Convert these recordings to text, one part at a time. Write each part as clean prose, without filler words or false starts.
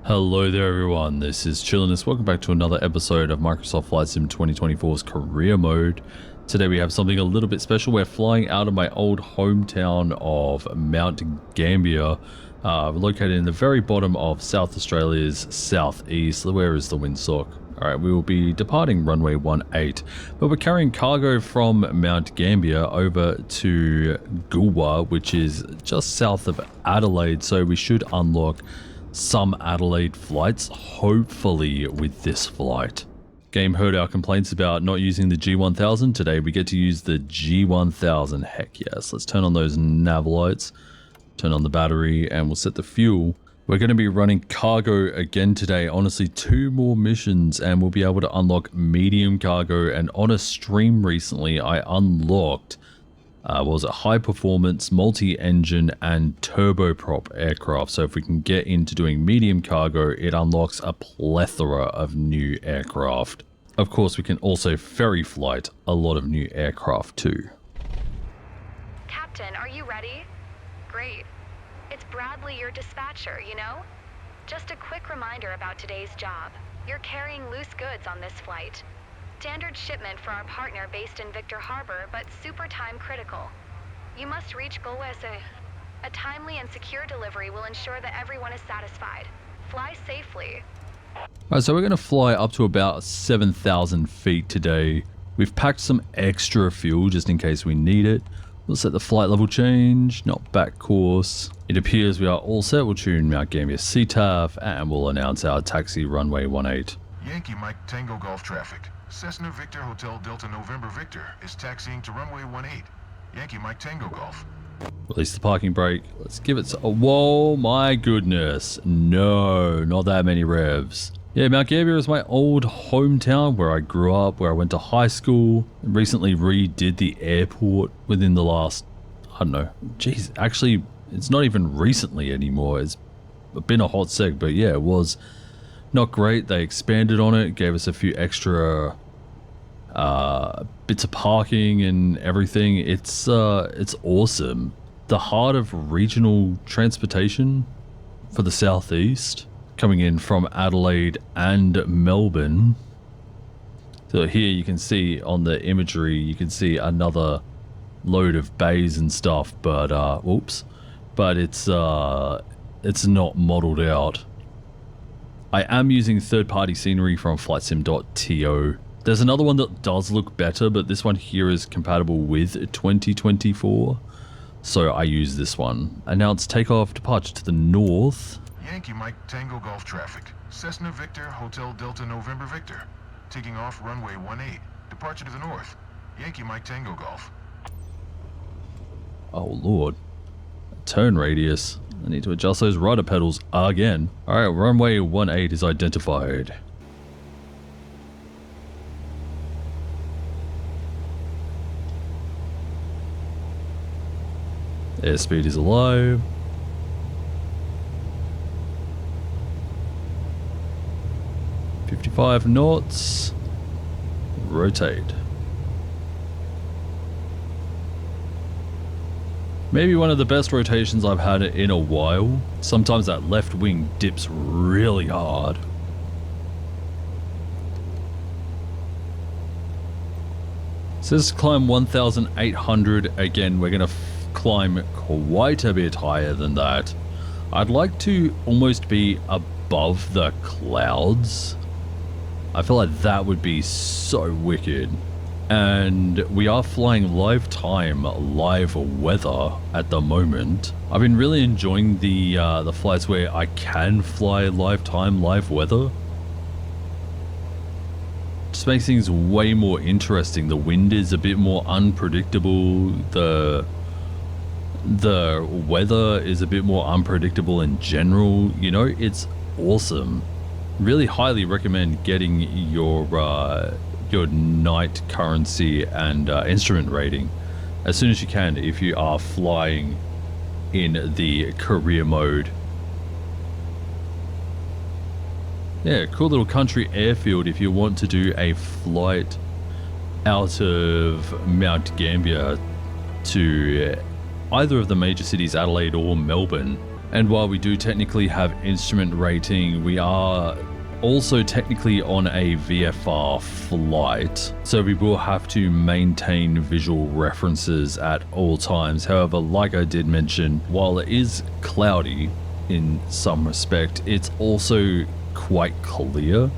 Hello there everyone, this is Chilliness. Welcome back to another episode of Microsoft Flight Sim 2024's career mode. Today we have something a little bit special. We're flying out of my old hometown of Mount Gambier, located in the very bottom of South Australia's southeast. Where is the windsock? Alright, we will be departing runway 18, but we're carrying cargo from Mount Gambier over to Goolwa, which is just south of Adelaide, so we should unlock some Adelaide flights, hopefully with this flight. Game heard our complaints about not using the G1000. Today we get to use the G1000. Heck yes. Let's turn on those nav lights, turn on the battery, and we'll set the fuel. We're going to be running cargo again today. Honestly, 2 more missions and we'll be able to unlock medium cargo. And on a stream recently, I unlocked high performance, multi-engine and turboprop aircraft. So if we can get into doing medium cargo, it unlocks a plethora of new aircraft. Of course, we can also ferry flight a lot of new aircraft too. Captain, are you ready? Great. It's Bradley, your dispatcher, you know? Just a quick reminder about today's job. You're carrying loose goods on this flight. Standard shipment for our partner based in Victor Harbor, but super time critical. You must reach Goolwa. A timely and secure delivery will ensure that everyone is satisfied. Fly safely. Alright, so we're going to fly up to about 7,000 feet today. We've packed some extra fuel just in case we need it. We'll set the flight level change, not back course. It appears we are all set. We'll tune Mount Gambier CTAF and we'll announce our taxi runway 18. Yankee Mike Tango Golf traffic. Cessna Victor Hotel Delta November Victor is taxiing to runway 18. Yankee Mike Tango Golf. Release the parking brake. Let's give it whoa, my goodness. No, not that many revs. Yeah, Mount Gambier is my old hometown where I grew up, where I went to high school. Recently redid the airport within the last, I don't know. Jeez, actually, it's not even recently anymore. It's been a hot sec, but yeah, it was not great. They expanded on it, gave us a few extra bits of parking and everything. It's awesome. The heart of regional transportation for the southeast, coming in from Adelaide and Melbourne. So here you can see on the imagery, you can see another load of bays and stuff, but whoops, but it's not modeled out. I am using third-party scenery from flightsim.to. There's another one that does look better, but this one here is compatible with 2024. So I use this one. Announce takeoff departure to the north. Yankee Mike Tango Golf traffic. Cessna Victor Hotel Delta November Victor. Taking off runway 18. Departure to the north. Yankee Mike Tango Golf. Oh lord. Turn radius. I need to adjust those rudder pedals again. Alright, runway 18 is identified. Airspeed is alive. .55 knots. Rotate. Maybe one of the best rotations I've had in a while. Sometimes that left wing dips really hard. It says climb 1,800. Again, we're going to climb quite a bit higher than that. I'd like to almost be above the clouds. I feel like that would be so wicked. And we are flying live time, live weather at the moment. I've been really enjoying the flights where I can fly live time, live weather. Just makes things way more interesting. The wind is a bit more unpredictable. The weather is a bit more unpredictable in general. You know, it's awesome. Really highly recommend getting your night currency and instrument rating as soon as you can if you are flying in the career mode. Yeah, cool little country airfield if you want to do a flight out of Mount Gambier to either of the major cities, Adelaide or Melbourne. And while we do technically have instrument rating, we are also technically on a VFR flight, so we will have to maintain visual references at all times. However, like I did mention, while it is cloudy in some respect, it's also quite clear.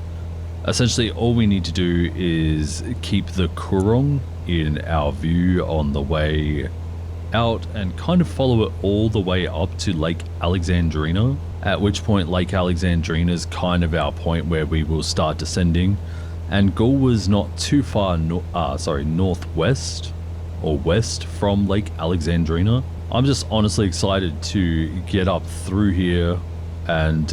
Essentially, all we need to do is keep the Coorong in our view on the way out and kind of follow it all the way up to Lake Alexandrina, at which point Lake Alexandrina is kind of our point where we will start descending. And Gulwa's not too far northwest or west from Lake Alexandrina. I'm just honestly excited to get up through here and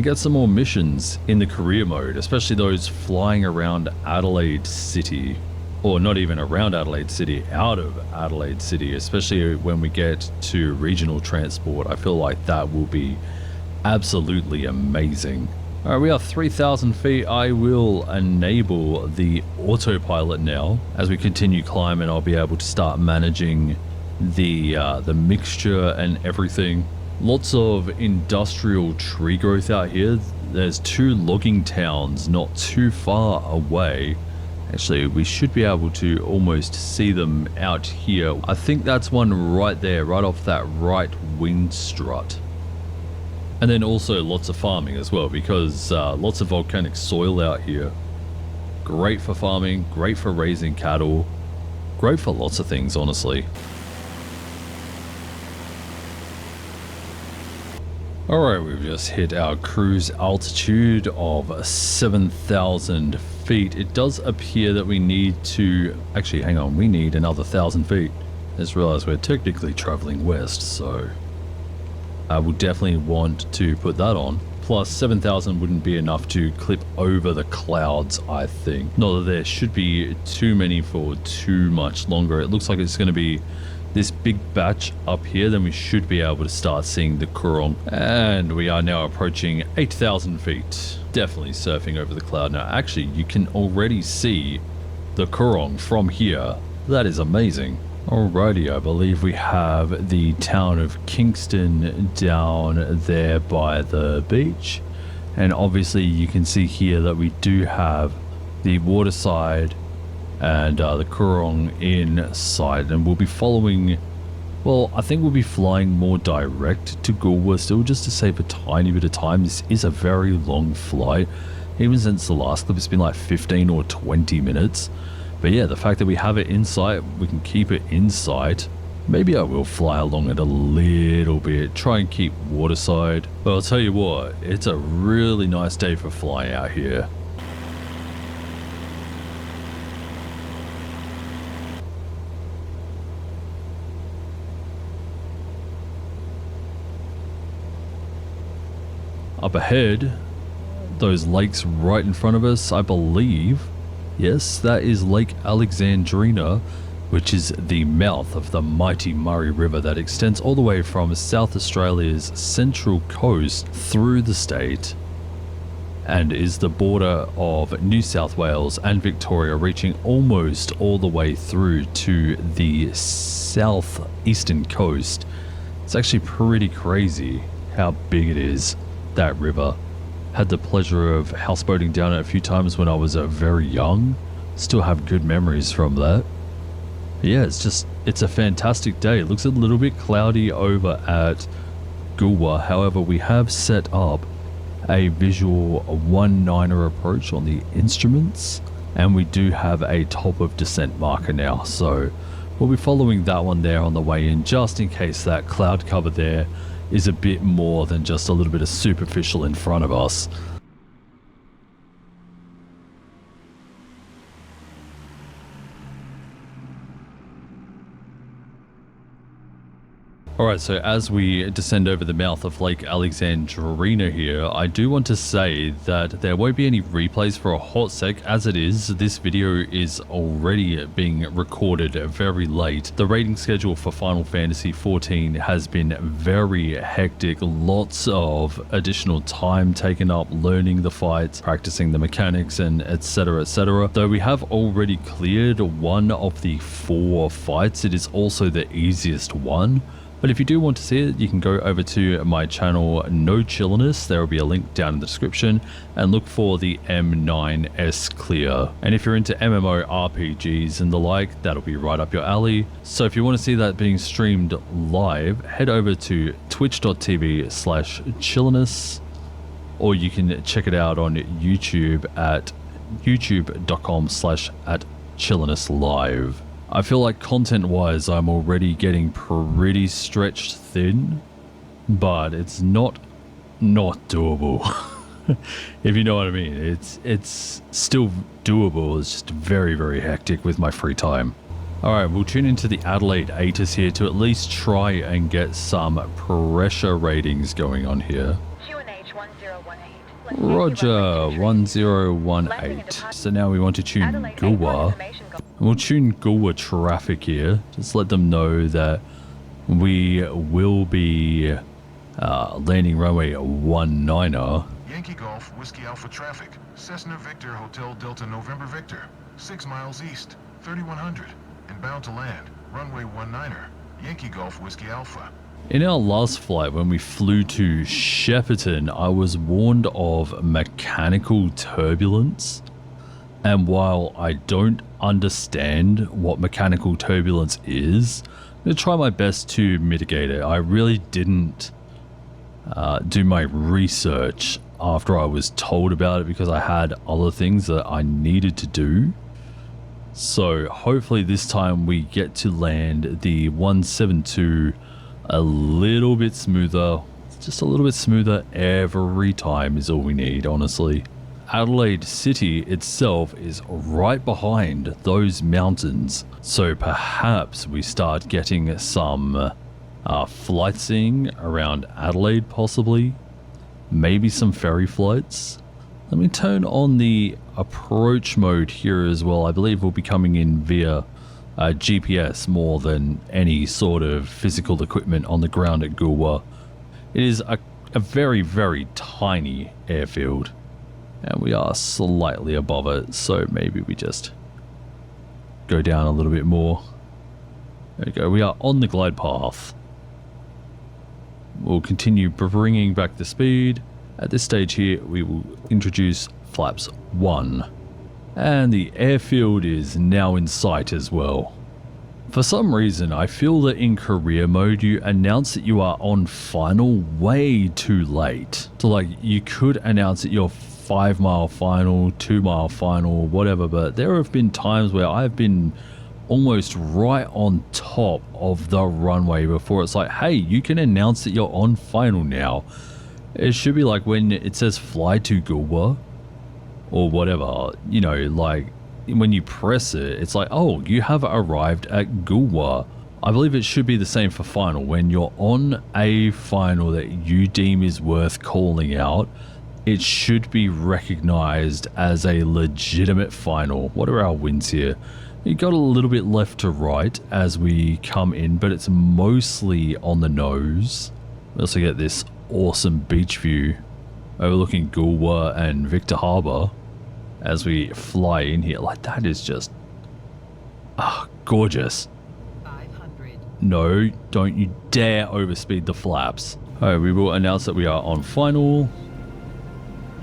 get some more missions in the career mode, especially those flying around Adelaide City. Or not even around Adelaide City, out of Adelaide City, especially when we get to regional transport. I feel like that will be absolutely amazing. Alright, we are 3,000 feet. I will enable the autopilot now. As we continue climbing, I'll be able to start managing the mixture and everything. Lots of industrial tree growth out here. There's 2 logging towns not too far away. Actually, we should be able to almost see them out here. I think that's one right there, right off that right wing strut. And then also lots of farming as well, because lots of volcanic soil out here. Great for farming, great for raising cattle, great for lots of things, honestly. Alright, we've just hit our cruise altitude of 7,000 feet. It does appear that we need to... Actually, hang on, we need another 1,000 feet. I just realized we're technically traveling west, so I will definitely want to put that on. Plus, 7,000 wouldn't be enough to clip over the clouds, I think. Not that there should be too many for too much longer. It looks like it's going to be this big batch up here, then we should be able to start seeing the Coorong. And we are now approaching 8,000 feet. Definitely surfing over the cloud now. Actually, you can already see the Coorong from here. That is amazing. Alrighty, I believe we have the town of Kingston down there by the beach. And obviously you can see here that we do have the waterside and the Coorong in sight, and we'll be following, well, I think we'll be flying more direct to Gulwa still, just to save a tiny bit of time. This is a very long flight. Even since the last clip, it's been like 15 or 20 minutes. But yeah, the fact that we have it in sight, we can keep it in sight. Maybe I will fly along it a little bit, try and keep waterside. But I'll tell you what, it's a really nice day for flying out here. Up ahead, those lakes right in front of us, I believe, yes, that is Lake Alexandrina, which is the mouth of the mighty Murray River that extends all the way from South Australia's central coast through the state and is the border of New South Wales and Victoria, reaching almost all the way through to the southeastern coast. It's actually pretty crazy how big it is. That river. Had the pleasure of houseboating down it a few times when I was very young. Still have good memories from that. But yeah, it's a fantastic day. It looks a little bit cloudy over at Gulwa. However, we have set up a visual 1.9er approach on the instruments, and we do have a top of descent marker now. So we'll be following that one there on the way in, just in case that cloud cover there is a bit more than just a little bit of superficial in front of us. Alright, so as we descend over the mouth of Lake Alexandrina here, I do want to say that there won't be any replays for a hot sec. As it is, this video is already being recorded very late. The rating schedule for Final Fantasy XIV has been very hectic. Lots of additional time taken up learning the fights, practicing the mechanics, and etc, etc. Though we have already cleared one of the 4 fights, it is also the easiest one. But if you do want to see it, you can go over to my channel No Chilliness. There will be a link down in the description, and look for the M9S Clear. And if you're into MMORPGs and the like, that'll be right up your alley. So if you want to see that being streamed live, head over to twitch.tv/chilliness, or you can check it out on YouTube at youtube.com/@chillinesslive. I feel like content-wise, I'm already getting pretty stretched thin, but it's not doable. If you know what I mean. It's still doable. It's just very, very hectic with my free time. Alright, we'll tune into the Adelaide ATIS here to at least try and get some pressure ratings going on here. Roger, 1018. So now we want to tune Gulwa. We'll tune Gulwa traffic here. Just let them know that we will be landing runway 19er. Yankee Golf, Whiskey Alpha traffic. Cessna Victor, Hotel Delta November Victor. 6 miles east, 3100. And bound to land, runway 19er. Yankee Golf, Whiskey Alpha. In our last flight, when we flew to Shepparton, I was warned of mechanical turbulence. And while I don't understand what mechanical turbulence is, I'm going to try my best to mitigate it. I really didn't do my research after I was told about it because I had other things that I needed to do. So hopefully this time we get to land the 172 a little bit smoother. Just a little bit smoother every time is all we need, honestly. Adelaide City itself is right behind those mountains, so perhaps we start getting some flight seeing around Adelaide, possibly. Maybe some ferry flights. Let me turn on the approach mode here as well. I believe we'll be coming in via GPS more than any sort of physical equipment on the ground at Gulwa. It is a very, very tiny airfield, and we are slightly above it, so maybe we just go down a little bit more. There we go, we are on the glide path. We'll continue bringing back the speed. At this stage here, we will introduce flaps 1. And the airfield is now in sight as well. For some reason, I feel that in career mode, you announce that you are on final way too late. So like, you could announce that you're 5 mile final, 2 mile final, whatever, but there have been times where I've been almost right on top of the runway before it's like, hey, you can announce that you're on final now. It should be like when it says fly to Gulwa or whatever, you know, like when you press it, it's like, oh, you have arrived at Gulwa. I believe it should be the same for final. When you're on a final that you deem is worth calling out, it should be recognized as a legitimate final. What are our winds here? You got a little bit left to right as we come in, but it's mostly on the nose. We also get this awesome beach view overlooking Gulwa and Victor Harbor as we fly in here. Like, that is just gorgeous. 500. No, don't you dare overspeed the flaps. Alright, we will announce that we are on final.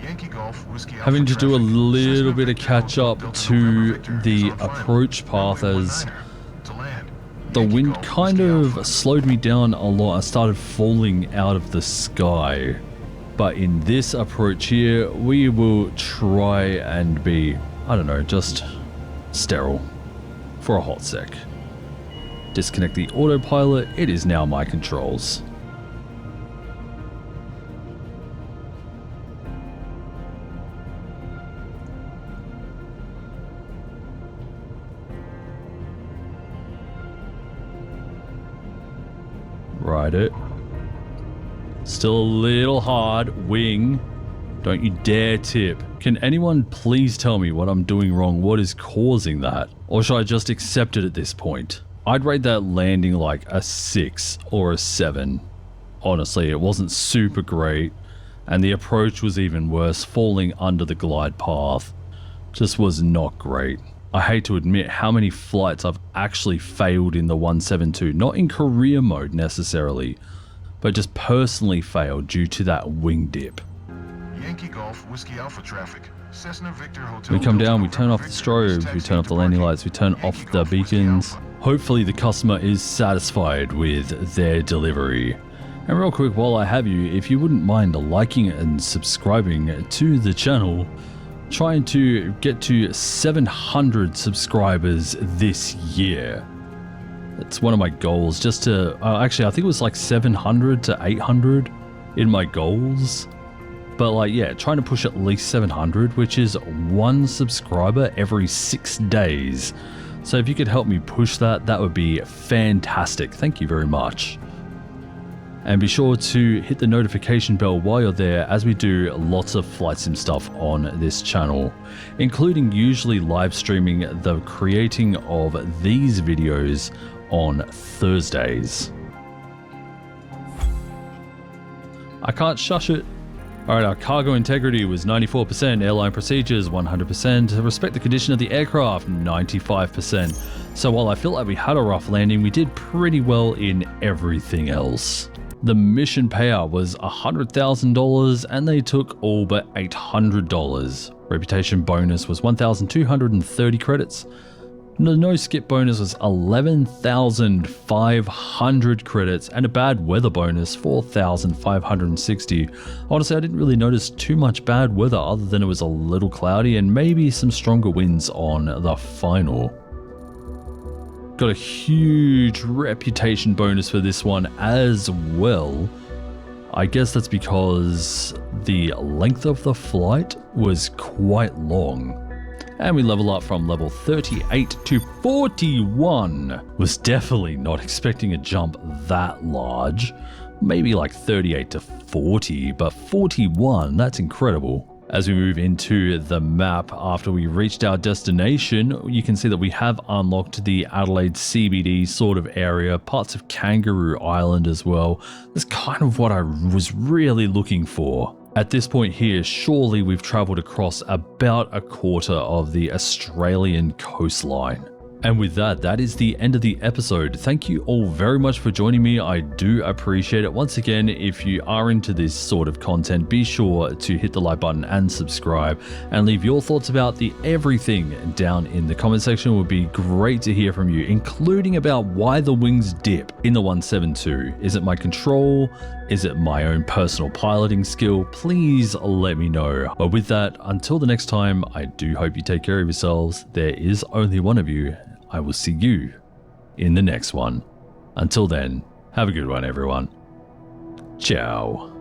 Yankee Golf, Whiskey Alpha Having to do a traffic. little Cessna bit of Victor, catch Hotel up Delta to November Victor the is on final. approach path Runway as 19er to land. the Yankee wind Golf, kind Whiskey of Alpha. slowed me down a lot. I started falling out of the sky. But in this approach here, we will try and be, I don't know, just sterile for a hot sec. Disconnect the autopilot. It is now my controls. Ride it. Still a little hard. Wing. Don't you dare tip. Can anyone please tell me what I'm doing wrong? What is causing that? Or should I just accept it at this point? I'd rate that landing like a 6 or a 7. Honestly, it wasn't super great. And the approach was even worse. Falling under the glide path just was not great. I hate to admit how many flights I've actually failed in the 172, not in career mode necessarily, but just personally failed due to that wing dip. Yankee Golf Whiskey Alpha traffic. Cessna Victor Hotel. We come down, we turn off the strobes, we turn off the landing lights, we turn off the beacons. Hopefully the customer is satisfied with their delivery. And real quick, while I have you, if you wouldn't mind liking and subscribing to the channel, trying to get to 700 subscribers this year. That's one of my goals, just to, actually I think it was like 700 to 800 in my goals. But like, yeah, trying to push at least 700, which is one subscriber every 6 days. So if you could help me push that, that would be fantastic. Thank you very much. And be sure to hit the notification bell while you're there, as we do lots of flight sim stuff on this channel, including usually live streaming the creating of these videos on Thursdays. I can't shush it. Alright, our cargo integrity was 94%, airline procedures 100%, respect the condition of the aircraft 95%. So while I feel like we had a rough landing, we did pretty well in everything else. The mission payout was $100,000 and they took all but $800. Reputation bonus was 1,230 credits. The no skip bonus was 11,500 credits, and a bad weather bonus 4,560. Honestly, I didn't really notice too much bad weather other than it was a little cloudy and maybe some stronger winds on the final. Got a huge reputation bonus for this one as well. I guess that's because the length of the flight was quite long. And we level up from level 38 to 41. Was definitely not expecting a jump that large. Maybe like 38 to 40, but 41, that's incredible. As we move into the map after we reached our destination, you can see that we have unlocked the Adelaide CBD sort of area, parts of Kangaroo Island as well. That's kind of what I was really looking for. At this point here, surely we've travelled across about a quarter of the Australian coastline. And with that, that is the end of the episode. Thank you all very much for joining me. I do appreciate it. Once again, if you are into this sort of content, be sure to hit the like button and subscribe and leave your thoughts about the everything down in the comment section. It would be great to hear from you, including about why the wings dip in the 172. Is it my control? Is it my own personal piloting skill? Please let me know. But with that, until the next time, I do hope you take care of yourselves. There is only one of you. I will see you in the next one. Until then, have a good one, everyone. Ciao.